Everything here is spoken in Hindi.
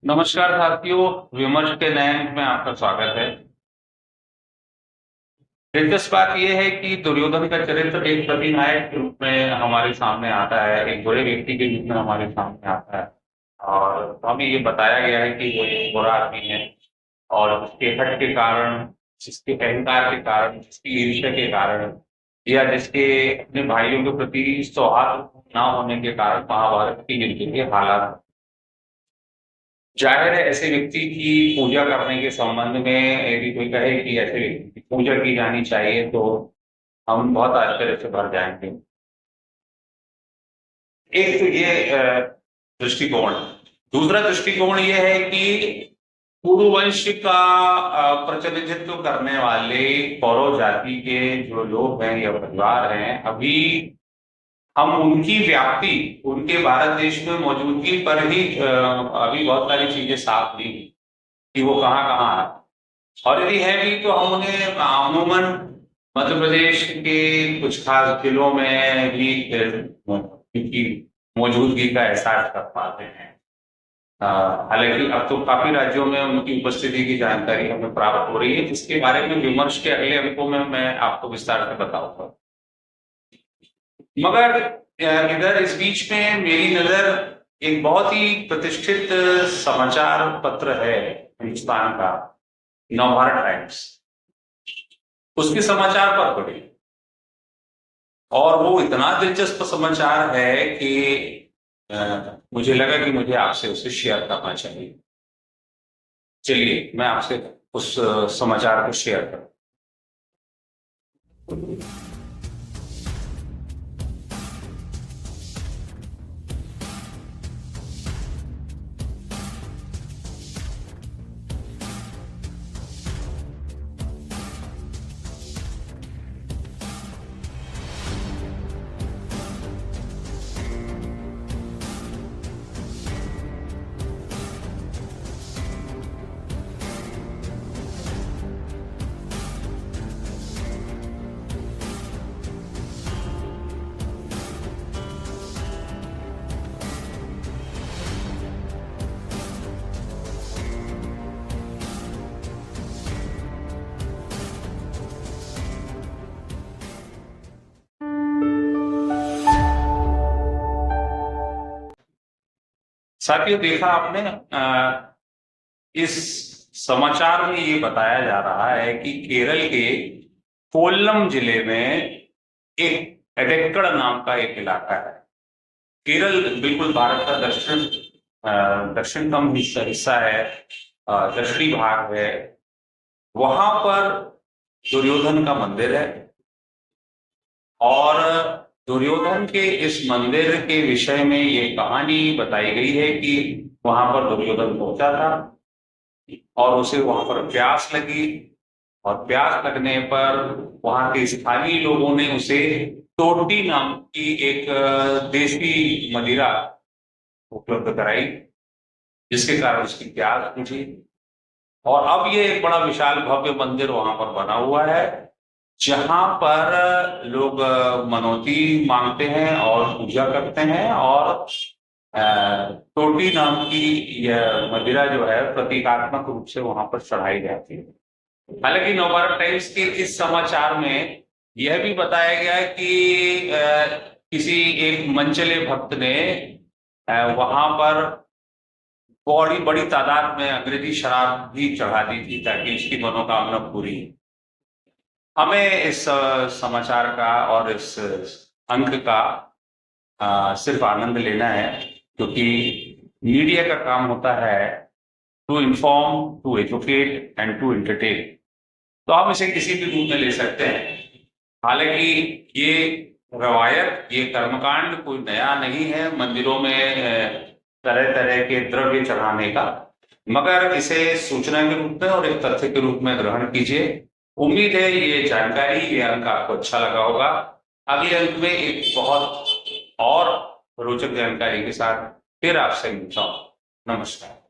नमस्कार साथियों, विमर्श के नए अंक में आपका स्वागत है। दिलचस्प बात यह है कि दुर्योधन का चरित्र एक प्रतिनायक के रूप में हमारे सामने आता है, एक बुरे व्यक्ति के रूप में हमारे सामने आता है। और हमें ये बताया गया है कि वो एक बुरा आदमी है और उसके हट के कारण, जिसके अहंकार के कारण, जिसकी ईर्ष्या के कारण या जिसके अपने भाइयों के प्रति सौहार्द ना होने के कारण महाभारत की गिनती के हालात। जाहिर है ऐसे व्यक्ति की पूजा करने के संबंध में यदि कोई कहे कि ऐसे व्यक्ति की पूजा की जानी चाहिए तो हम बहुत आश्चर्य से भर जाएंगे। एक तो ये दृष्टिकोण। दूसरा दृष्टिकोण ये है कि कुरुवंश का प्रतिनिधित्व करने वाले कौरव जाति के जो लोग हैं या परिवार हैं, अभी हम उनकी व्याप्ति, उनके भारत देश में मौजूदगी पर ही अभी बहुत सारी चीजें साफ नहीं कि वो कहाँ कहाँ है। और यदि है भी तो हम उन्हें अमूमन मध्य प्रदेश के कुछ खास जिलों में भी उनकी मौजूदगी का एहसास कर पाते हैं। हालांकि अब तो काफी राज्यों में उनकी उपस्थिति की जानकारी हमें प्राप्त हो रही है, जिसके बारे में विमर्श के अगले अंकों में मैं आपको विस्तार से बताऊंगा। मगर इधर इस बीच में मेरी नजर एक बहुत ही प्रतिष्ठित समाचार पत्र है हिंदुस्तान का, नवभारत टाइम्स, उसके समाचार पर पढ़ी और वो इतना दिलचस्प समाचार है कि मुझे लगा कि मुझे आपसे उसे शेयर करना चाहिए। चलिए मैं आपसे उस समाचार को शेयर करूं। साथियों, देखा आपने, इस समाचार में ये बताया जा रहा है कि केरल के कोल्लम जिले में एक एडेक्कड़ नाम का एक इलाका है। केरल बिल्कुल भारत का दक्षिणतम हिस्सा है, दक्षिणी भाग है। वहां पर दुर्योधन का मंदिर है और दुर्योधन के इस मंदिर के विषय में ये कहानी बताई गई है कि वहां पर दुर्योधन पहुंचा था और उसे वहां पर प्यास लगी और प्यास लगने पर वहां के स्थानीय लोगों ने उसे टोटी नाम की एक देसी मदिरा उपलब्ध कराई, जिसके कारण उसकी प्यास बुझी। और अब ये एक बड़ा विशाल भव्य मंदिर वहां पर बना हुआ है, जहां पर लोग मनौती मांगते हैं और पूजा करते हैं और टोटी नाम की यह मदिरा जो है प्रतीकात्मक रूप से वहां पर चढ़ाई जाती है। हालांकि नवभारत टाइम्स के इस समाचार में यह भी बताया गया कि किसी एक मनचले भक्त ने वहां पर बड़ी बड़ी तादाद में अंग्रेजी शराब भी चढ़ा दी थी ताकि उसकी मनोकामना पूरी। हमें इस समाचार का और इस अंक का सिर्फ आनंद लेना है, क्योंकि मीडिया का काम होता है to inform, to educate and to entertain. तो हम इसे किसी भी रूप में ले सकते हैं। हालांकि ये रवायत, ये कर्मकांड कोई नया नहीं है मंदिरों में तरह तरह के द्रव्य चढ़ाने का, मगर इसे सूचना के रूप में और एक तथ्य के रूप में ग्रहण कीजिए। उम्मीद है ये जानकारी, ये अंक आपको अच्छा लगा होगा। अगले अंक में एक बहुत और रोचक जानकारी के साथ फिर आपसे मिलता हूं। नमस्कार।